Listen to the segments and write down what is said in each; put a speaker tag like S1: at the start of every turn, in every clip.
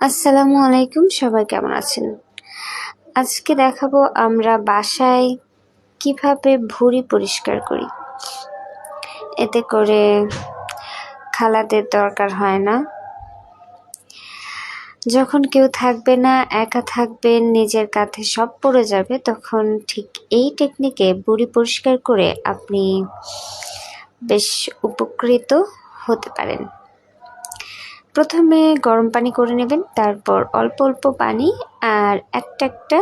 S1: আসসালামু আলাইকুম, সবাই কেমন আছেন? আজকে দেখাবো আমরা বাসায় কিভাবে ভুঁড়ি পরিষ্কার করি। এতে করে খালাদের দরকার হয় না। যখন কেউ থাকবে না, একা থাকবেন, নিজের কাঁধে সব পড়ে যাবে, তখন ঠিক এই টেকনিকে ভুঁড়ি পরিষ্কার করে আপনি বেশ উপকৃত হতে পারেন। প্রথমে গরম পানি করে নেবেন, তারপর অল্প অল্প পানি আর একটা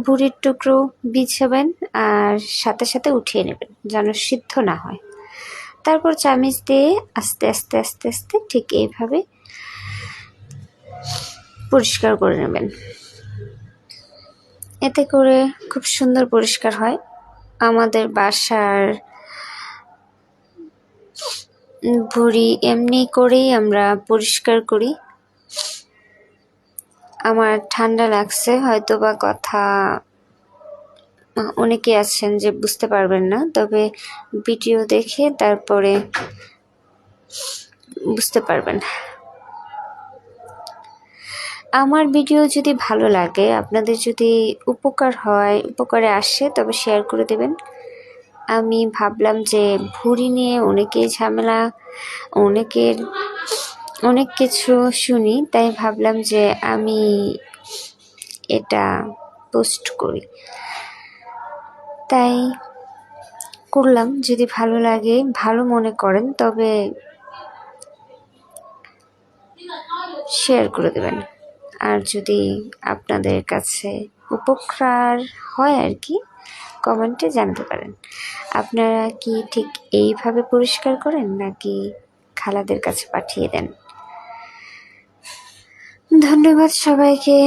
S1: ভুঁড়ির টুকরো বিছাবেন আর সাথে সাথে উঠিয়ে নেবেন যেন সিদ্ধ না হয়। তারপর চামিচ দিয়ে আস্তে আস্তে আস্তে আস্তে ঠিক এইভাবে পরিষ্কার করে নেবেন। এতে করে খুব সুন্দর পরিষ্কার হয়। আমাদের বাসার ভুঁড়ি এমনি করেই আমরা পরিষ্কার করি। আমার ঠান্ডা লাগছে, হয়তো বা কথা অনেকে আছেন যে বুঝতে পারবেন না, তবে ভিডিও দেখে তারপরে বুঝতে পারবেন। আমার ভিডিও যদি ভালো লাগে, আপনাদের যদি উপকারে আসে, তবে শেয়ার করে দেবেন। আমি ভাবলাম যে ভুঁড়ি নিয়ে অনেকেই ঝামেলা, অনেক কিছু শুনি, তাই ভাবলাম যে আমি এটা পোস্ট করি, তাই করলাম। যদি ভালো লাগে, ভালো মনে করেন, তবে শেয়ার করে দেবেন। আর যদি আপনাদের কাছে উপকার হয় আর কি, কমেন্টে জানাতে পারেন। আপনারা কি ঠিক এইভাবে পরিষ্কার করেন নাকি খালাদের কাছে পাঠিয়ে দেন? ধন্যবাদ সবাইকে।